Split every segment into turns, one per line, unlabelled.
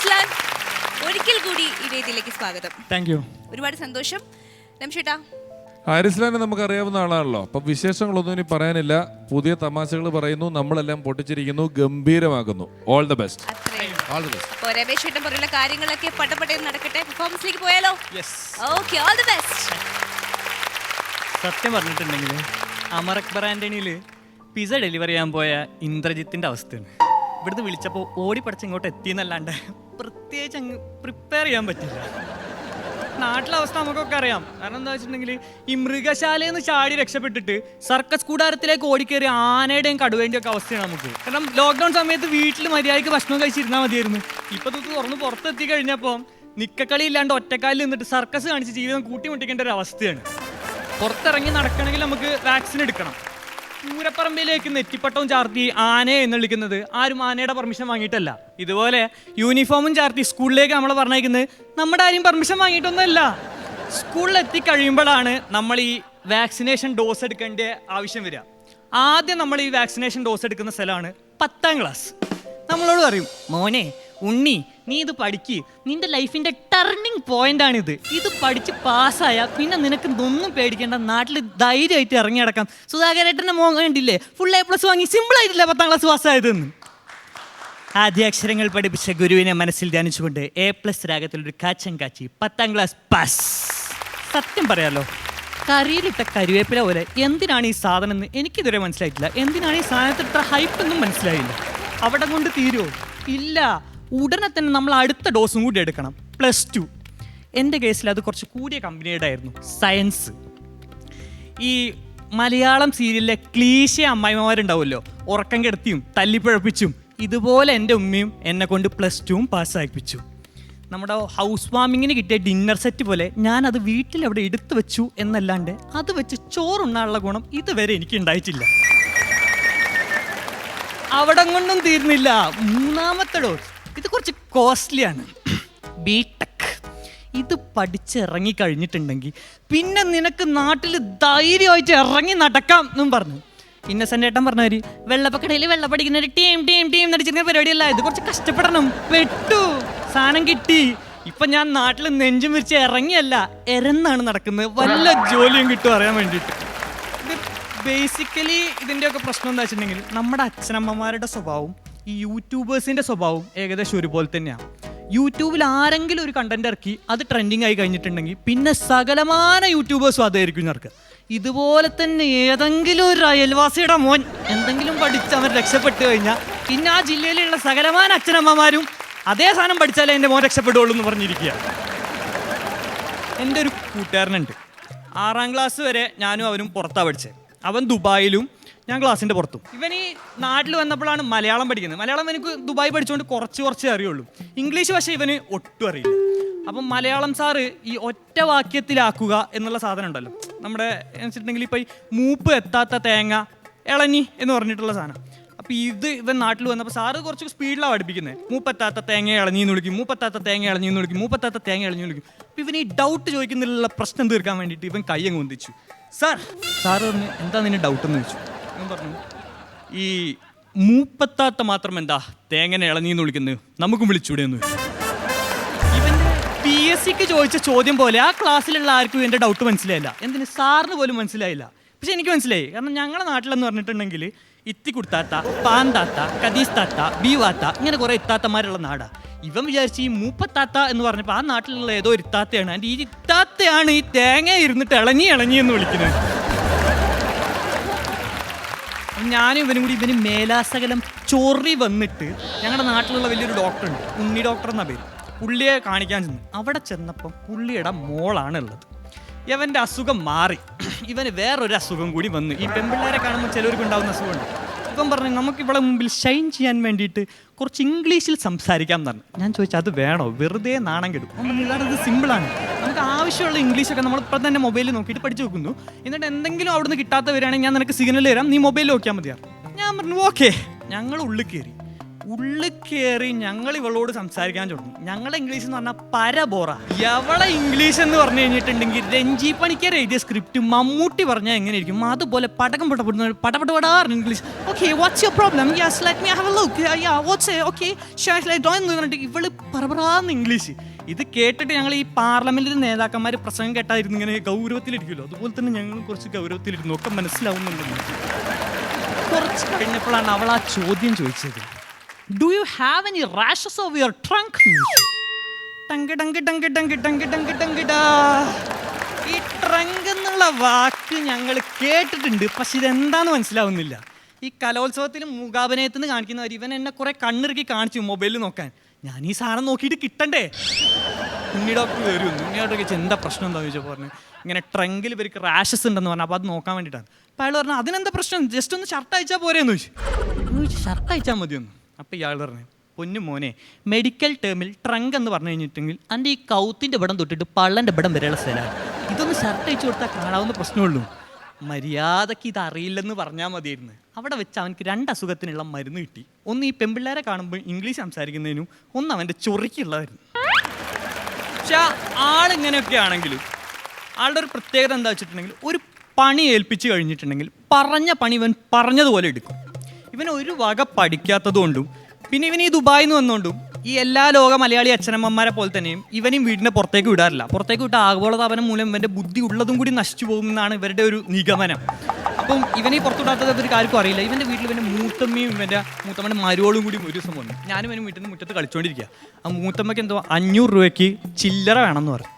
അരിസ്ലാൻ ഒരിക്കൽ കൂടി ഈ വേദിയിലേക്ക് സ്വാഗതം.
Thank you.
ഒരുപാട് സന്തോഷം. രംഷേട്ടാ,
ഹാരിസ്ലാനെ നമുക്ക് അറിയാവുന്ന ആളാണല്ലോ, അപ്പൊ വിശേഷങ്ങളൊന്നും ഇനി പറയാനില്ല. പുതിയ തമാശകൾ പറയുന്നു, നമ്മളെല്ലാം പൊട്ടിച്ചിരിക്കുന്നു, ഗംഭീരമാക്കുന്നു. All the best.
അപ്പോൾ രമേശ് ചേട്ടൻ പറയുന്ന കാര്യങ്ങളൊക്കെ പട്ടപ്പട്ടേ നടക്കട്ടെ. പെർഫോമൻസിലേക്ക് പോയാലോ? Okay, all the best.
സത്യം പറഞ്ഞിട്ടുണ്ടെങ്കിൽ അമറക് ആന്റണിയിൽ പിസ ഡെലിവറി ചെയ്യാൻ പോയ ഇന്ദ്രജിത്തിന്റെ അവസ്ഥയാണ്. ഇവിടുന്ന് വിളിച്ചപ്പോൾ ഓടിപ്പടച്ച് ഇങ്ങോട്ട് എത്തിയെന്നല്ലാണ്ട് പ്രത്യേകിച്ച് അങ്ങ് പ്രിപ്പയർ ചെയ്യാൻ പറ്റില്ല. നാട്ടിലെ അവസ്ഥ നമുക്കൊക്കെ അറിയാം. കാരണം എന്താ വെച്ചിട്ടുണ്ടെങ്കിൽ ഈ മൃഗശാലയിൽ നിന്ന് ചാടി രക്ഷപ്പെട്ടിട്ട് സർക്കസ് കൂടാരത്തിലേക്ക് ഓടിക്കേറി ആനയുടെയും കടുവേൻ്റെയും ഒക്കെ അവസ്ഥയാണ് നമുക്ക്. കാരണം ലോക്ക്ഡൗൺ സമയത്ത് വീട്ടിൽ മര്യാദയ്ക്ക് ഭക്ഷണം കഴിച്ചിരുന്നാൽ മതിയായിരുന്നു. ഇപ്പം തുറന്ന് പുറത്തെത്തി കഴിഞ്ഞപ്പോൾ നിക്കക്കളി ഇല്ലാണ്ട് ഒറ്റക്കാലിൽ നിന്നിട്ട് സർക്കസ് കാണിച്ച് ജീവിതം കൂട്ടിമുട്ടിക്കേണ്ട ഒരു അവസ്ഥയാണ്. പുറത്തിറങ്ങി നടക്കണമെങ്കിൽ നമുക്ക് വാക്സിൻ എടുക്കണം. പൂരപ്പറമ്പിലേക്ക് നെറ്റിപ്പട്ടവും ചാർത്തി ആനയെ എന്നുള്ളിക്കുന്നത് ആരും ആനയുടെ പെർമിഷൻ വാങ്ങിയിട്ടല്ല. ഇതുപോലെ യൂണിഫോമും ചാർത്തി സ്കൂളിലേക്ക് നമ്മൾ പറഞ്ഞേക്കുന്നത് നമ്മുടെ ആരും പെർമിഷൻ വാങ്ങിയിട്ടൊന്നുമല്ല. സ്കൂളിലെത്തി കഴിയുമ്പോഴാണ് നമ്മൾ ഈ വാക്സിനേഷൻ ഡോസ് എടുക്കേണ്ട ആവശ്യം വരിക. ആദ്യം നമ്മൾ ഈ വാക്സിനേഷൻ ഡോസ് എടുക്കുന്ന സ്ഥലമാണ് 10ാം ക്ലാസ്. നമ്മളോട് പറയും, മോനെ ഉണ്ണി, നീ ഇത് പഠിക്ക്, നിന്റെ ലൈഫിന്റെ ടേണിംഗ് പോയിന്റ് ആണിത്. ഇത് പഠിച്ച് പാസ്സായ പിന്നെ നിനക്ക് ഒന്നും പേടിക്കേണ്ട, നാട്ടിൽ ധൈര്യമായിട്ട് ഇറങ്ങി നടക്കാം. സുധാകരേട്ടൻ്റെ മോൻ കണ്ടില്ലേ, ഫുൾ A+ വാങ്ങി സിമ്പിൾ ആയിട്ടില്ല 10ാം ക്ലാസ് പാസ്സായതെന്ന്. ആദ്യ അക്ഷരങ്ങൾ പഠിപ്പിച്ച ഗുരുവിനെ മനസ്സിൽ ധ്യാനിച്ചുകൊണ്ട് A+ രാഗത്തിലൊരു കാച്ചം കാച്ചി 10ാം ക്ലാസ് പാസ്. സത്യം പറയാലോ, കറിയിലിട്ട കരുവേപ്പില പോലെ എന്തിനാണ് ഈ സാധനം എന്ന് എനിക്കിതുവരെ മനസ്സിലായിട്ടില്ല. എന്തിനാണ് ഈ സാധനത്തിൽ ഇത്ര ഹൈപ്പ് എന്നും മനസ്സിലായില്ല. അവിടെ കൊണ്ട് തീരുമോ? ഇല്ല, ഉടനെ തന്നെ നമ്മൾ അടുത്ത ഡോസും കൂടി എടുക്കണം. +2. എൻ്റെ കേസിൽ അത് കുറച്ച് കൂടിയ കമ്പനിയുടെ ആയിരുന്നു, സയൻസ്. ഈ മലയാളം സീരിയലിലെ ക്ലീശ അമ്മായിമാരുണ്ടാവുമല്ലോ, ഉറക്കം കിടത്തിയും തല്ലിപ്പഴപ്പിച്ചും, ഇതുപോലെ എൻ്റെ ഉമ്മയും എന്നെ കൊണ്ട് +2 പാസ്സാക്കിപ്പിച്ചു. നമ്മുടെ ഹൗസ് വാമിങ്ങിന് കിട്ടിയ ഡിന്നർ സെറ്റ് പോലെ ഞാനത് വീട്ടിൽ അവിടെ എടുത്തു വെച്ചു എന്നല്ലാണ്ട് അത് വെച്ച് ചോറുണ്ണാനുള്ള ഗുണം ഇതുവരെ എനിക്ക് ഉണ്ടായിട്ടില്ല. അവിടെ കൊണ്ടും തീർന്നില്ല. 3ാമത്തെ ഡോസ് ഇത് കുറച്ച് കോസ്റ്റ്ലിയാണ്, ബിടെക്. ഇത് പഠിച്ചിറങ്ങി കഴിഞ്ഞിട്ടുണ്ടെങ്കിൽ പിന്നെ നിനക്ക് നാട്ടിൽ ധൈര്യമായിട്ട് ഇറങ്ങി നടക്കാം എന്നും പറഞ്ഞു. ഇന്നസെൻ്റ് ഏട്ടൻ പറഞ്ഞവര് വെള്ളപ്പക്കടയിൽ വെള്ളപ്പടിക്കുന്ന ഒരു ടീം നടിച്ചിരുന്ന പരിപാടിയല്ല, ഇത് കുറച്ച് കഷ്ടപ്പെടണം. പെട്ടു, സാധനം കിട്ടി. ഇപ്പം ഞാൻ നാട്ടിൽ നെഞ്ചും വിരിച്ച് ഇറങ്ങിയല്ല, എരന്നാണ് നടക്കുന്നത്. വല്ല ജോലിയും കിട്ടും അറിയാൻ വേണ്ടിയിട്ട്. ബേസിക്കലി ഇതിൻ്റെയൊക്കെ പ്രശ്നം എന്താ വെച്ചിട്ടുണ്ടെങ്കിൽ നമ്മുടെ അച്ഛനമ്മമാരുടെ സ്വഭാവവും ഈ യൂട്യൂബേഴ്സിൻ്റെ സ്വഭാവവും ഏകദേശം ഒരുപോലെ തന്നെയാണ്. യൂട്യൂബിൽ ആരെങ്കിലും ഒരു കണ്ടന്റ് ഇറക്കി അത് ട്രെൻഡിങ് ആയി കഴിഞ്ഞിട്ടുണ്ടെങ്കിൽ പിന്നെ സകലമാന യൂട്യൂബേഴ്സും അതായിരിക്കും ഇറക്കുക. ഇതുപോലെ തന്നെ ഏതെങ്കിലും ഒരു അയൽവാസിയുടെ മോൻ എന്തെങ്കിലും പഠിച്ച് അവൻ രക്ഷപ്പെട്ട് കഴിഞ്ഞാൽ പിന്നെ ആ ജില്ലയിലുള്ള സകലമാന അച്ഛനമ്മമാരും അതേ സാധനം പഠിച്ചാലേ എൻ്റെ മോൻ രക്ഷപ്പെടുള്ളൂ എന്ന് പറഞ്ഞിരിക്കുക. എൻ്റെ ഒരു കൂട്ടുകാരനുണ്ട്, 6ാം ക്ലാസ് വരെ ഞാനും അവനും പുറത്താണ് പഠിച്ചത്. അവൻ ദുബായിലും ഞാൻ ക്ലാസ്സിൻ്റെ പുറത്തും. ഇവൻ ഈ നാട്ടിൽ വന്നപ്പോഴാണ് മലയാളം പഠിക്കുന്നത്. മലയാളം എനിക്ക് ദുബായ് പഠിച്ചുകൊണ്ട് കുറച്ചേ അറിയുള്ളൂ. ഇംഗ്ലീഷ് പക്ഷേ ഇവന് ഒട്ടും അറിയില്ല. അപ്പം മലയാളം സാറ് ഈ ഒറ്റ വാക്യത്തിലാക്കുക എന്നുള്ള സാധനം ഉണ്ടല്ലോ, നമ്മുടെ എന്ന് വെച്ചിട്ടുണ്ടെങ്കിൽ ഇപ്പോൾ ഈ മൂപ്പ് എത്താത്ത തേങ്ങ ഇളഞ്ഞി എന്ന് പറഞ്ഞിട്ടുള്ള സാധനം. അപ്പോൾ ഇത് ഇവൻ നാട്ടിൽ വന്നപ്പോൾ സാറ് കുറച്ച് സ്പീഡിലാണ് പഠിപ്പിക്കുന്നത്. മൂപ്പെത്താത്ത തേങ്ങ ഇളഞ്ഞി എന്ന് വിളിക്കും, മൂപ്പെത്താത്ത തേങ്ങ ഇളഞ്ഞി എന്ന് വിളിക്കും, മൂപ്പെത്താത്ത തേങ്ങ ഇളഞ്ഞി എന്ന് വിളിക്കും. അപ്പോൾ ഇവൻ ഈ ഡൗട്ട് ചോദിക്കുന്നതിലുള്ള പ്രശ്നം തീർക്കാൻ വേണ്ടിയിട്ട് ഇവൻ കൈ അങ്ങ് ഒന്നിച്ചു. സാറ് പറഞ്ഞു, എന്താ നിന്റെ ഡൗട്ട് എന്ന് ചോദിച്ചു. ഞാൻ പറഞ്ഞു, ഈ മൂപ്പത്താത്ത മാത്രം എന്താ തേങ്ങനെ ഇളഞ്ഞിന്ന് വിളിക്കുന്നത്, നമുക്കും വിളിച്ചൂടെ എന്ന് ചോദിച്ചു. ഇവൻ്റെ PSCക്ക് ചോദിച്ച ചോദ്യം പോലെ ആ ക്ലാസ്സിലുള്ള ആർക്കും എൻ്റെ ഡൗട്ട് മനസ്സിലായില്ല. എന്തിന് സാറിന് പോലും മനസ്സിലായില്ല. പക്ഷെ എനിക്ക് മനസ്സിലായി. കാരണം ഞങ്ങളുടെ നാട്ടിലെന്ന് പറഞ്ഞിട്ടുണ്ടെങ്കിൽ ഇത്തിക്കുടുത്താത്ത, പാന്താത്ത, കദീസ്താത്ത, ബീവാത്ത, ഇങ്ങനെ കുറേ ഇത്താത്തമാരുള്ള നാടാണ്. ഇവൻ വിചാരിച്ച് ഈ മൂപ്പത്താത്ത എന്ന് പറഞ്ഞപ്പോൾ ആ നാട്ടിലുള്ള ഏതോ ഒരു ഇത്താത്തയാണ്. അതിൻ്റെ ഈ ഇത്താത്തയാണ് ഈ തേങ്ങ ഇരുന്നിട്ട് ഇളഞ്ഞി എന്ന് വിളിക്കുന്നത്. ഞാനും ഇവനും കൂടി ഇവന് മേലാസകലം ചൊറി വന്നിട്ട് ഞങ്ങളുടെ നാട്ടിലുള്ള വലിയൊരു ഡോക്ടറുണ്ട്, ഉണ്ണി ഡോക്ടർ എന്ന പേര്. പുള്ളിയെ കാണിക്കാൻ ചെന്നു. അവിടെ ചെന്നപ്പം പുള്ളിയുടെ മോളാണ് ഉള്ളത്. ഇവൻ്റെ അസുഖം മാറി, ഇവന് വേറൊരു അസുഖം കൂടി വന്നു. ഈ പെൺപിള്ളേരെ കാണുമ്പോൾ ചിലവർക്ക് ഉണ്ടാകുന്ന അസുഖമുണ്ട്. ഇപ്പം പറഞ്ഞു, നമുക്ക് ഇവിടെ മുമ്പിൽ ഷൈൻ ചെയ്യാൻ വേണ്ടിയിട്ട് കുറച്ച് ഇംഗ്ലീഷിൽ സംസാരിക്കാൻ പറഞ്ഞു. ഞാൻ ചോദിച്ചാൽ അത് വേണോ, വെറുതെ നാണം കെടും. ഇത് സിമ്പിളാണ്, നമുക്ക് ആവശ്യമുള്ള ഇംഗ്ലീഷൊക്കെ നമ്മളിപ്പോൾ തന്നെ മൊബൈലിൽ നോക്കിയിട്ട് പഠിച്ചു വെക്കുന്നു. എന്നിട്ട് എന്തെങ്കിലും അവിടെ നിന്ന് കിട്ടാത്ത വരികയാണെങ്കിൽ ഞാൻ നിനക്ക് സിഗ്നൽ തരാം, നീ മൊബൈലിൽ നോക്കിയാൽ മതിയാ. ഞാൻ പറഞ്ഞു ഓക്കെ. ഞങ്ങൾ ഉള്ളിൽ കയറി. ഉള്ളിൽ കയറി ഞങ്ങൾ ഇവളോട് സംസാരിക്കാൻ തുടങ്ങി. ഞങ്ങളെ ഇംഗ്ലീഷ് എന്ന് പറഞ്ഞാൽ പരബോറ. എവളെ ഇംഗ്ലീഷ് എന്ന് പറഞ്ഞു കഴിഞ്ഞിട്ടുണ്ടെങ്കിൽ രഞ്ജി പണിക്കർ എഴുതിയ സ്ക്രിപ്റ്റ് മമ്മൂട്ടി പറഞ്ഞാൽ എങ്ങനെയിരിക്കും അതുപോലെ പടകം പടപടപടാറ് English. Okay, what's your problem? Yes, let me have a look. Yeah, what's okay എന്ന് പറഞ്ഞിട്ട് ഇവള് പറപടാന്ന് ഇംഗ്ലീഷ്. ഇത് കേട്ടിട്ട് ഞങ്ങൾ ഈ പാർലമെന്റിൽ നേതാക്കന്മാർ പ്രസംഗം കേട്ടായിരുന്നു ഇങ്ങനെ ഗൗരവത്തിലിരിക്കുമല്ലോ, അതുപോലെ തന്നെ ഞങ്ങൾ കുറച്ച് ഗൗരവത്തിലിരുന്നു. ഒക്കെ മനസ്സിലാവുന്നുണ്ടെങ്കിൽ കുറച്ച് കഴിഞ്ഞപ്പോഴാണ് അവൾ ആ ചോദ്യം ചോദിച്ചത്. Do you have any rashes of your trunk? ഈ ട്രങ്ക് എന്നുള്ള വാക്ക് ഞങ്ങൾ കേട്ടിട്ടുണ്ട്, പക്ഷെ ഇതെന്താന്ന് മനസ്സിലാവുന്നില്ല. ഈ കലോത്സവത്തിന് മൂകാഭിനയത്തിന് കാണിക്കുന്നവർ ഇവൻ എന്നെ കുറെ കണ്ണിറുക്കി കാണിച്ചു മൊബൈലിൽ നോക്കാൻ. ഞാൻ ഈ സാധനം നോക്കിയിട്ട് കിട്ടണ്ടേ? ഉണ്ണി ഡോക്ടർ കയറി വന്നു. ഉണ്ണിയോട്ട് ചോദിച്ചാൽ എന്താ പ്രശ്നം എന്താണെന്ന് ചോദിച്ചാൽ പറഞ്ഞു ഇങ്ങനെ ട്രങ്കിൽ ഇവർക്ക് റാഷസ് ഉണ്ടെന്ന് പറഞ്ഞു. അപ്പോൾ അത് നോക്കാൻ വേണ്ടിയിട്ടാണ്. അപ്പോൾ അയാൾ പറഞ്ഞു അതിനെന്താ പ്രശ്നം, ജസ്റ്റ് ഒന്ന് ഷർട്ട് അയച്ചാൽ പോരെയെന്ന് ചോദിച്ചു. ഷർട്ട് അയച്ചാൽ മതിയൊന്ന്. അപ്പോൾ ഇയാൾ പറഞ്ഞു പൊന്നു മോനെ, മെഡിക്കൽ ടേമിൽ ട്രങ്ക് എന്ന് പറഞ്ഞു കഴിഞ്ഞിട്ടുണ്ടെങ്കിൽ എൻ്റെ ഈ കൗത്തിൻ്റെ ഇവിടം തൊട്ടിട്ട് പള്ളൻ്റെ ഇവിടം വരെയുള്ള സ്ഥലമാണ്. ഇതൊന്ന് ഷർട്ട് അയച്ചു കൊടുത്താൽ കാണാവുന്ന പ്രശ്നമുള്ളൂ. മര്യാദക്ക് ഇത് അറിയില്ലെന്ന് പറഞ്ഞാൽ മതിയായിരുന്നു. അവിടെ വെച്ച് അവനക്ക് 2 അസുഖത്തിനുള്ള മരുന്ന് കിട്ടി. ഒന്ന് ഈ പെൺപിള്ളേരെ കാണുമ്പോൾ ഇംഗ്ലീഷ് സംസാരിക്കുന്നതിനും, ഒന്ന് അവൻ്റെ ചൊറിക്കുള്ളതായിരുന്നു. പക്ഷെ ആളിങ്ങനെയൊക്കെ ആണെങ്കിലും ആളുടെ ഒരു പ്രത്യേകത എന്താ വെച്ചിട്ടുണ്ടെങ്കിൽ ഒരു പണി ഏൽപ്പിച്ച് കഴിഞ്ഞിട്ടുണ്ടെങ്കിൽ പറഞ്ഞ പണി ഇവൻ പറഞ്ഞതുപോലെ എടുക്കും. ഇവൻ ഒരു വക പഠിക്കാത്തതുകൊണ്ടും പിന്നെ ഇവൻ ഈ ദുബായിൽ നിന്ന് വന്നുകൊണ്ടും ഈ എല്ലാ ലോക മലയാളി അച്ഛനമ്മമാരെ പോലെ തന്നെയും ഇവനും വീടിൻ്റെ പുറത്തേക്ക് വിടാറില്ല. പുറത്തേക്ക് വിട്ട ആഗോളതാപനം മൂലം ഇവൻ്റെ ബുദ്ധി ഉള്ളതും കൂടി നശിച്ചു പോകുമെന്നാണ് ഇവരുടെ ഒരു നിഗമനം. അപ്പം ഇവനെ പുറത്തുവിടാത്തത് ഇവർക്ക് ആർക്കും അറിയില്ല. ഇവൻ്റെ വീട്ടിൽ ഇവൻ്റെ മൂത്തമ്മയും ഇവൻ്റെ മൂത്തമ്മയുടെ മരുവോളും കൂടി ഒരു ദിവസം വന്നു. ഞാനും ഇവനും വീട്ടിൽ നിന്ന് മുറ്റത്ത് കളിച്ചുകൊണ്ടിരിക്കുക. ആ മൂത്തമ്മയ്ക്ക് എന്തോ 500 രൂപയ്ക്ക് ചില്ലറ വേണമെന്ന് പറഞ്ഞു.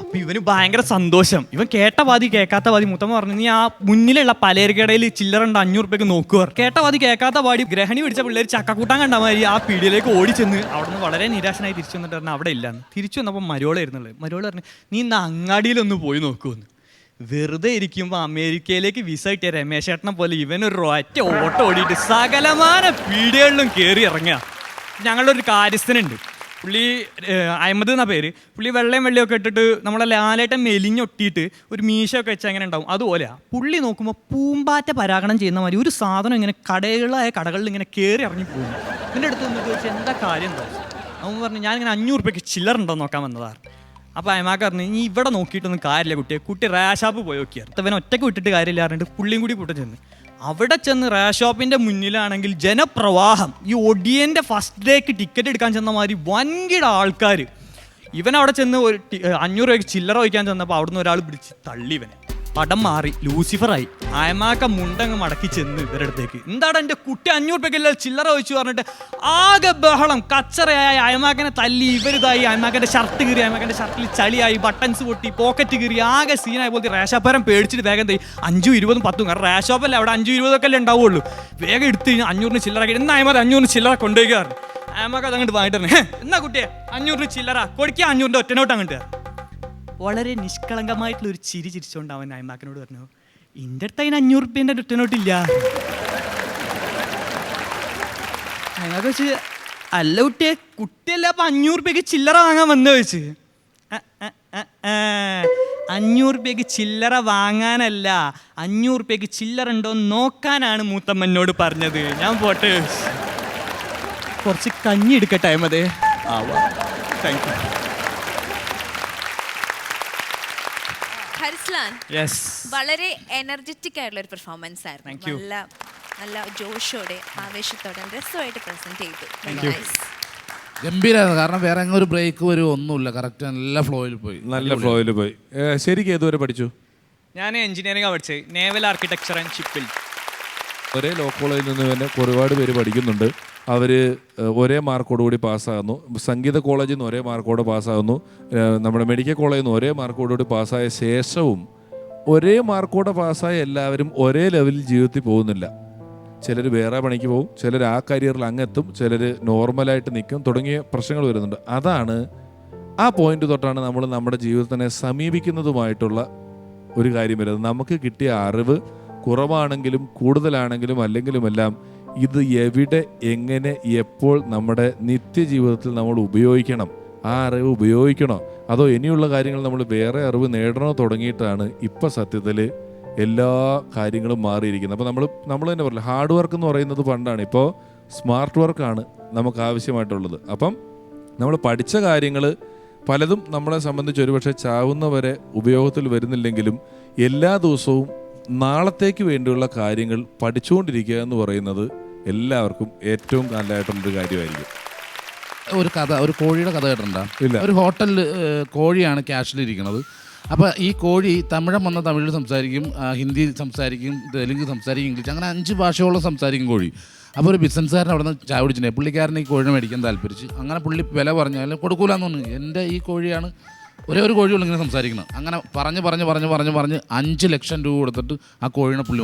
അപ്പം ഇവന് ഭയങ്കര സന്തോഷം. ഇവൻ കേട്ട പാതി കേൾക്കാത്ത പാതി. മൂത്തമ്മ പറഞ്ഞു നീ ആ മുന്നിലുള്ള പലചരക്കടയിൽ ചില്ലറ ഉണ്ട് 500 രൂപയ്ക്ക് നോക്കുക. കേട്ട പാതി കേൾക്കാത്ത പാടി ഗ്രഹണി പിടിച്ച പിള്ളേർ ചക്കക്കൂട്ടാൻ കണ്ടാൽ മാതിരി ആ പീടിയിലേക്ക് ഓടിച്ചെന്ന് അവിടെ നിന്ന് വളരെ നിരാശനായി തിരിച്ചു വന്നിട്ട് പറഞ്ഞു അവിടെ ഇല്ലാന്ന്. തിരിച്ചു വന്നപ്പോൾ മരോളായിരുന്നുള്ളത്. മരോള് പറഞ്ഞു നീ ഇന്ന് അങ്ങാടിയിലൊന്ന് പോയി നോക്കുമെന്ന്. വെറുതെ ഇരിക്കുമ്പോൾ അമേരിക്കയിലേക്ക് വിസ കിട്ടിയ രമേശ് ചേട്ടനെ പോലെ ഇവനൊരു ഒറ്റ ഓട്ടം ഓടിയിട്ട് സകലമാന പീടികളിലും കയറി ഇറങ്ങുക. ഞങ്ങളുടെ ഒരു കാര്യസ്ഥനുണ്ട്, പുള്ളി അഹമ്മദ് എന്നാ പേര്. പുള്ളി വെള്ളയും വെള്ളയൊക്കെ ഇട്ടിട്ട് നമ്മളെ ലാലേട്ടൻ മെലിഞ്ഞൊട്ടിയിട്ട് ഒരു മീശയൊക്കെ വെച്ചാൽ എങ്ങനെ ഉണ്ടാവും അതുപോലെയാണ്. പുള്ളി നോക്കുമ്പോൾ പൂമ്പാറ്റ പരാഗണം ചെയ്യുന്ന മാതിരി ഒരു സാധനം ഇങ്ങനെ കടകളിൽ ഇങ്ങനെ കയറി ഇറങ്ങി പോകുന്നു. എൻ്റെ അടുത്ത് വന്നിട്ട് ചോദിച്ചാൽ എന്താ കാര്യം എന്താ? അവൻ പറഞ്ഞു ഞാനിങ്ങനെ 500 രൂപയ്ക്ക് ചില്ലറുണ്ടോ നോക്കാൻ വന്നതാണ്. അപ്പോൾ അയമാക്ക പറഞ്ഞു നീ ഇവിടെ നോക്കിയിട്ടൊന്നും കാര്യമില്ല കുട്ടി റാഷാപ്പ് പോയി നോക്കിയാൽ അവൻ ഒറ്റയ്ക്ക് വിട്ടിട്ട് കാര്യമില്ല പറഞ്ഞിട്ട് പുള്ളിയും കൂടി കൂട്ടം ചെന്ന്. അവിടെ ചെന്ന് റാഷോപ്പിൻ്റെ മുന്നിലാണെങ്കിൽ ജനപ്രവാഹം. ഈ ഒടിയൻ്റെ ഫസ്റ്റ് ഡേക്ക് ടിക്കറ്റ് എടുക്കാൻ ചെന്ന മാതിരി വൻകിട ആൾക്കാർ. ഇവൻ അവിടെ ചെന്ന് ഒരു 500 രൂപയ്ക്ക് ചില്ലറ വയ്ക്കാൻ ചെന്നപ്പോൾ അവിടുന്ന് ഒരാൾ പിടിച്ച് തള്ളി ഇവനെ. പടം മാറി ലൂസിഫറായി. അയമാക്ക മുണ്ടങ്ങ് മടക്കി ചെന്ന് ഇവരുടെ അടുത്തേക്ക് എന്താണ് എൻ്റെ കുട്ടി 500 രൂപയ്ക്കല്ല ചില്ലറ വെച്ചു പറഞ്ഞിട്ട് ആകെ ബഹളം കച്ചറയായി. അയമാക്കനെ തല്ലി ഇവരിതായി. അയമാക്കൻ്റെ ഷർട്ട് കീറി, അയമാക്കൻ്റെ ഷർട്ടിൽ ചളിയായി, ബട്ടൺസ് പൊട്ടി, പോക്കറ്റ് കീറി, ആകെ സീനായ പോലത്തെ റേഷാപ്പരം പേടിച്ചിട്ട് വേഗം തൈ 5, 20, 10 കാരണം റേഷോപ്പല്ലേ അവിടെ 5, 20 ഒക്കെ അല്ലേ ഉണ്ടാവുള്ളൂ. വേഗം എടുത്ത് കഴിഞ്ഞാൽ 500 ചില്ലറ ആക്കി എന്നാ അയമാർ 500 ചില്ലറ കൊണ്ടുപോയിക്കാറ്. അയമാക്ക അതങ്ങോട്ട് വാങ്ങിട്ട് തന്നെ എന്നാ കുട്ടിയെ 500 ചില്ലറ കൊടുക്കുക 500 ഒറ്റനോട്ട് അങ്ങോട്ട്. വളരെ നിഷ്കളങ്കമായിട്ടുള്ളൊരു ചിരി ചിരിച്ചുകൊണ്ട് അവൻ അയമാക്കനോട് പറഞ്ഞു എൻ്റെ അടുത്ത് അതിന് 500 രൂപേൻ്റെ ഒറ്റനോട്ടില്ല. അയമാക്ക വെച്ച് അല്ല കുട്ടിയല്ല അപ്പം 500 രൂപയ്ക്ക് ചില്ലറ വാങ്ങാൻ വന്നു ചോദിച്ച്. 500 രൂപയ്ക്ക് ചില്ലറ വാങ്ങാനല്ല 500 രൂപയ്ക്ക് ചില്ലറ ഉണ്ടോ നോക്കാനാണ് മൂത്തമ്മനോട് പറഞ്ഞത്. ഞാൻ പോട്ടെ കുറച്ച് കഞ്ഞി എടുക്കട്ടെ അഹമ്മദേ. Thank you.
ഹരിസ്ലാൻ വളരെ എനർജറ്റിക് ആയിട്ടുള്ള ഒരു പെർഫോമൻസ് ആയിരുന്നു. നല്ല ജോഷോടെ ആവേശത്തോടെ രസമായിട്ട് പ്രസന്റ് ചെയ്തു.
ഗംഭീരമായിരുന്നു. കാരണം വേറെ ഒരു ബ്രേക്ക് ഒരു ഒന്നുമില്ല. കറക്റ്റ് നല്ല ഫ്ലോയിൽ പോയി.
ശരിക്കും ഏതുവരെ പഠിച്ചു?
ഞാൻ എഞ്ചിനീയറിംഗ് പഠിച്ചത്, നേവൽ ആർക്കിടെക്ചർ ആൻഡ് ഷിപ്പിൽ.
ഒരേ ലോ കോളേജിൽ നിന്ന് തന്നെ ഒരുപാട് പേര് പഠിക്കുന്നുണ്ട്. അവർ ഒരേ മാർക്കോടുകൂടി പാസ്സാകുന്നു. സംഗീത കോളേജിൽ നിന്ന് ഒരേ മാർക്കോടെ പാസ്സാകുന്നു. നമ്മുടെ മെഡിക്കൽ കോളേജിൽ നിന്ന് ഒരേ മാർക്കോടുകൂടി പാസ്സായ ശേഷവും ഒരേ മാർക്കോടെ പാസ്സായ എല്ലാവരും ഒരേ ലെവലിൽ ജീവിതത്തിൽ പോകുന്നില്ല. ചിലർ വേറെ പണിക്ക് പോകും, ചിലർ ആ കരിയറിൽ അങ്ങെത്തും, ചിലർ നോർമലായിട്ട് നിൽക്കും, തുടങ്ങിയ പ്രശ്നങ്ങൾ വരുന്നുണ്ട്. അതാണ് ആ പോയിന്റ് തൊട്ടാണ് നമ്മൾ നമ്മുടെ ജീവിതത്തിനെ സമീപിക്കുന്നതുമായിട്ടുള്ള ഒരു കാര്യം വരുന്നത്. നമുക്ക് കിട്ടിയ അറിവ് കുറവാണെങ്കിലും കൂടുതലാണെങ്കിലും അല്ലെങ്കിലുമെല്ലാം ഇത് എവിടെ എങ്ങനെ എപ്പോൾ നമ്മുടെ നിത്യജീവിതത്തിൽ നമ്മൾ ഉപയോഗിക്കണം, ആ അറിവ് ഉപയോഗിക്കണോ അതോ ഇനിയുള്ള കാര്യങ്ങൾ നമ്മൾ വേറെ അറിവ് നേടണോ തുടങ്ങിയിട്ടാണ് ഇപ്പം സത്യത്തിൽ എല്ലാ കാര്യങ്ങളും മാറിയിരിക്കുന്നത്. അപ്പോൾ നമ്മൾ തന്നെ പറയില്ല ഹാർഡ് വർക്ക് എന്ന് പറയുന്നത് പണ്ടാണ്. ഇപ്പോൾ സ്മാർട്ട് വർക്കാണ് നമുക്ക് ആവശ്യമായിട്ടുള്ളത്. അപ്പം നമ്മൾ പഠിച്ച കാര്യങ്ങൾ പലതും നമ്മളെ സംബന്ധിച്ച് ഒരുപക്ഷെ ചാവുന്നവരെ ഉപയോഗത്തിൽ വരുന്നില്ലെങ്കിലും എല്ലാ ദിവസവും നാളത്തേക്ക് വേണ്ടിയുള്ള കാര്യങ്ങൾ പഠിച്ചുകൊണ്ടിരിക്കുക എന്ന് പറയുന്നത് എല്ലാവർക്കും ഏറ്റവും നല്ലതായിട്ടുള്ളൊരു കാര്യമായിരിക്കും.
ഒരു കഥ, ഒരു കോഴിയുടെ കഥ കേട്ടിട്ടുണ്ടോ?
ഇല്ല.
ഒരു ഹോട്ടലിൽ കോഴിയാണ് ക്യാഷിലിരിക്കുന്നത്. അപ്പോൾ ഈ കോഴി തമിഴം വന്ന തമിഴിൽ സംസാരിക്കും, ഹിന്ദി സംസാരിക്കും, തെലുങ്ക് സംസാരിക്കും, ഇംഗ്ലീഷ്, അങ്ങനെ 5 ഭാഷയോളം സംസാരിക്കും കോഴി. അപ്പോൾ ഒരു ബിസിനസ്സുകാരൻ അവിടെ നിന്ന് ചായ കുടിച്ചിട്ടുണ്ടെങ്കിൽ പുള്ളിക്കാരൻ ഈ കോഴിനെ മേടിക്കാൻ താല്പരിച്ച് അങ്ങനെ പുള്ളി വില പറഞ്ഞാൽ കൊടുക്കൂലെന്ന് തോന്നുന്നു. എൻ്റെ ഈ കോഴിയാണ് ഒരേ ഒരു കോഴിയുള്ള ഇങ്ങനെ സംസാരിക്കണം. അങ്ങനെ പറഞ്ഞ് 5 ലക്ഷം രൂപ കൊടുത്തിട്ട് ആ കോഴിനെ പുള്ളി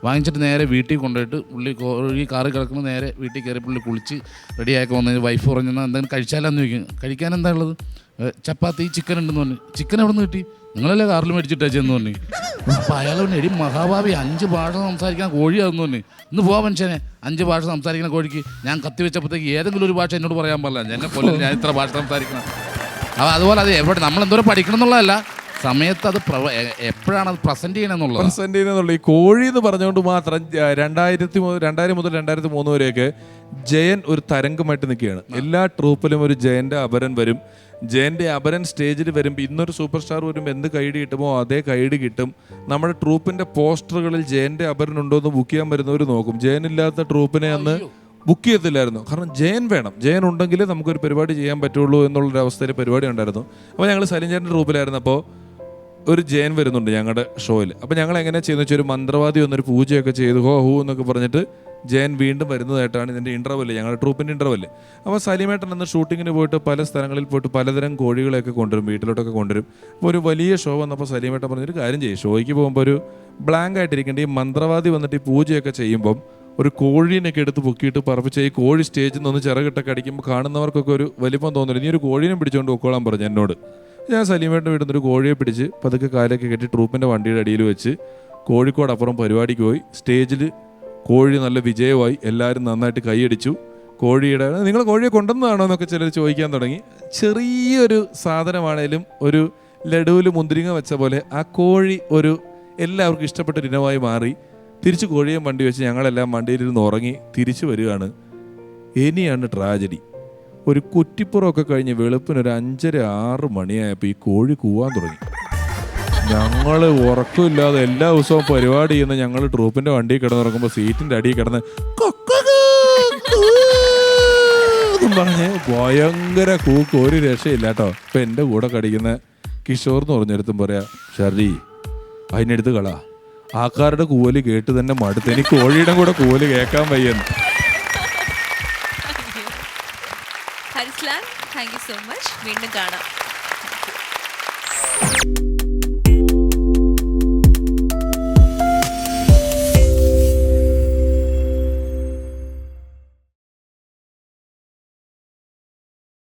വാങ്ങിച്ചിട്ട് നേരെ വീട്ടിൽ കൊണ്ടുപോയിട്ട് പുള്ളി കോഴി കാറി കിടക്കുന്ന നേരെ വീട്ടിൽ കയറി പുള്ളി കുളിച്ച് റെഡിയാക്കി വന്നു. വൈഫ് പറഞ്ഞാൽ എന്തെങ്കിലും കഴിച്ചാലെന്ന് ചോദിക്കും. കഴിക്കാൻ എന്താ ഉള്ളത്? ചപ്പാത്തി, ചിക്കൻ ഉണ്ടെന്ന് പറഞ്ഞു. ചിക്കൻ എവിടെ നിന്ന് കിട്ടി? നിങ്ങളല്ലേ കാറിൽ മേടിച്ചിട്ടേച്ചെന്ന് പറഞ്ഞു. അപ്പോൾ അയാൾ പറഞ്ഞു, എടി മഹാഭാവി 5 ഭാഷ സംസാരിക്കുന്ന കോഴിയാണെന്ന് പറഞ്ഞു. ഇന്ന് പോവാ മനുഷ്യനെ, 5 ഭാഷ സംസാരിക്കുന്ന കോഴിക്ക് ഞാൻ കത്തി വെച്ചപ്പോഴത്തേക്ക് ഏതെങ്കിലും ഒരു ഭാഷ എന്നോട് പറയാൻ പാടില്ല. എന്നെ പോലെ ഞാൻ ഇത്ര ഭാഷ സംസാരിക്കണം. അപ്പോൾ അതുപോലെ അത് എവിടെ നമ്മൾ എന്തോരം പഠിക്കണം എന്നുള്ളതല്ല, സമയത്ത് അത് എപ്പോഴാണ് അത് പ്രസന്റ് ചെയ്യണമെന്നുള്ളത്.
ഈ കോഴി എന്ന് പറഞ്ഞുകൊണ്ട് മാത്രം 2000 മുതൽ 2003 വരെയൊക്കെ ജയൻ ഒരു തരംഗമായിട്ട് നിൽക്കുകയാണ്. എല്ലാ ട്രൂപ്പിലും ഒരു ജയന്റെ അപരൻ വരും. ജയന്റെ അപരൻ സ്റ്റേജിൽ വരുമ്പോൾ ഇന്നൊരു സൂപ്പർ സ്റ്റാർ വരുമ്പോൾ എന്ത് കൈഡി കിട്ടുമോ അതേ കൈഡി കിട്ടും. നമ്മുടെ ട്രൂപ്പിന്റെ പോസ്റ്ററുകളിൽ ജയന്റെ അപരൻ ഉണ്ടോ എന്ന് ബുക്ക് ചെയ്യാൻ വരുന്നവർ നോക്കും. ജയനില്ലാത്ത ട്രൂപ്പിനെ അന്ന് ബുക്ക് ചെയ്യത്തില്ലായിരുന്നു. കാരണം ജയൻ വേണം, ജയൻ ഉണ്ടെങ്കിൽ നമുക്കൊരു പരിപാടി ചെയ്യാൻ പറ്റുള്ളൂ എന്നുള്ളൊരു അവസ്ഥയിൽ പരിപാടി ഉണ്ടായിരുന്നു. അപ്പോൾ ഞങ്ങൾ സലിഞ്ചേട്ടൻ്റെ ട്രൂപ്പിലായിരുന്നു. അപ്പോൾ ഒരു ജയൻ വരുന്നുണ്ട് ഞങ്ങളുടെ ഷോയിൽ. അപ്പോൾ ഞങ്ങൾ എങ്ങനെ ചെയ്യുന്ന വെച്ചാൽ ഒരു മന്ത്രവാദി വന്നൊരു പൂജയൊക്കെ ചെയ്ത് ഹോ എന്നൊക്കെ പറഞ്ഞിട്ട് ജയൻ വീണ്ടും വരുന്നതായിട്ടാണ് ഇതിൻ്റെ ഇൻ്റർവെല്ല്, ഞങ്ങളുടെ ട്രൂപ്പിൻ്റെ ഇൻ്റർവെല്ല്. അപ്പോൾ സലീമേട്ടൻ അന്ന് ഷൂട്ടിങ്ങിന് പോയിട്ട് പല സ്ഥലങ്ങളിൽ പോയിട്ട് പലതരം കോഴികളെയൊക്കെ കൊണ്ടുവരും, വീട്ടിലോട്ടൊക്കെ കൊണ്ടുവരും. അപ്പോൾ ഒരു വലിയ ഷോ വന്നപ്പോൾ സലീമേട്ടൻ പറഞ്ഞൊരു കാര്യം ചെയ്യും, ഷോയ്ക്ക് പോകുമ്പോൾ ഒരു ബ്ലാങ്ക് ആയിട്ടിരിക്കേണ്ട ഈ മന്ത്രവാദി വന്നിട്ട് ഈ പൂജയൊക്കെ ചെയ്യുമ്പം ഒരു കോഴീനൊക്കെ എടുത്ത് പൊക്കിയിട്ട് പറപ്പിച്ച് ഈ കോഴി സ്റ്റേജിൽ നിന്ന് ചിറകിട്ടൊക്കെ അടിക്കുമ്പോൾ കാണുന്നവർക്കൊക്കെ ഒരു വലിപ്പം തോന്നില്ല. നീ ഒരു കോഴീനെ പിടിച്ചുകൊണ്ട് പൊക്കോളാൻ പറഞ്ഞു എന്നോട്. ഞാൻ സലീമേട്ടൻ്റെ വീട്ടിൽ നിന്നൊരു കോഴിയെ പിടിച്ച് പതുക്കെ കാലൊക്കെ കെട്ടി ട്രൂപ്പിൻ്റെ വണ്ടിയുടെ അടിയിൽ വെച്ച് കോഴിക്കോട് അപ്പുറം പരിപാടിക്ക് പോയി. സ്റ്റേജിൽ കോഴി നല്ല വിജയമായി, എല്ലാവരും നന്നായിട്ട് കൈയടിച്ചു. കോഴിയുടെ നിങ്ങൾ കോഴിയെ കൊണ്ടുവന്നതാണോ എന്നൊക്കെ ചിലർ ചോദിക്കാൻ തുടങ്ങി. ചെറിയൊരു സാധനമാണേലും ഒരു ലഡുവിൽ മുന്തിരിങ്ങ വെച്ച പോലെ ആ കോഴി ഒരു എല്ലാവർക്കും ഇഷ്ടപ്പെട്ടൊരു ഇനമായി മാറി. തിരിച്ച് കോഴിയെ വണ്ടി വെച്ച് ഞങ്ങളെല്ലാം വണ്ടിയിലിരുന്ന് ഉറങ്ങി തിരിച്ചു വരികയാണ്. ഇനിയാണ് ട്രാജഡി. ഒരു കുറ്റിപ്പുറമൊക്കെ കഴിഞ്ഞ് വെളുപ്പിനൊരു 5:30-6 മണിയായപ്പോൾ ഈ കോഴി കൂവാൻ തുടങ്ങി. ഞങ്ങൾ ഉറക്കമില്ലാതെ എല്ലാ ദിവസവും പരിപാടി ചെയ്യുന്ന ഞങ്ങൾ ട്രൂപ്പിൻ്റെ വണ്ടിയിൽ കിടന്നുറങ്ങുമ്പോൾ സീറ്റിൻ്റെ അടിയിൽ കിടന്ന് പറഞ്ഞ് ഭയങ്കര കൂക്ക്, ഒരു രക്ഷയില്ല കേട്ടോ. ഇപ്പം എൻ്റെ കൂടെ കടിക്കുന്ന കിഷോർ എന്ന് പറഞ്ഞെടുത്തും പറയാം, ഷർലി അതിനെടുത്ത് കളാ, ആൾക്കാരുടെ കൂവല് കേട്ട് തന്നെ മടുത്ത്, എനിക്ക് കോഴിയുടെ കൂടെ കൂവല് കേൾക്കാൻ വയ്യെന്ന്.
ഹരിസ്ലാൻ, താങ്ക് യു സോ മച്ച്. വീണ്ടും കാണാം.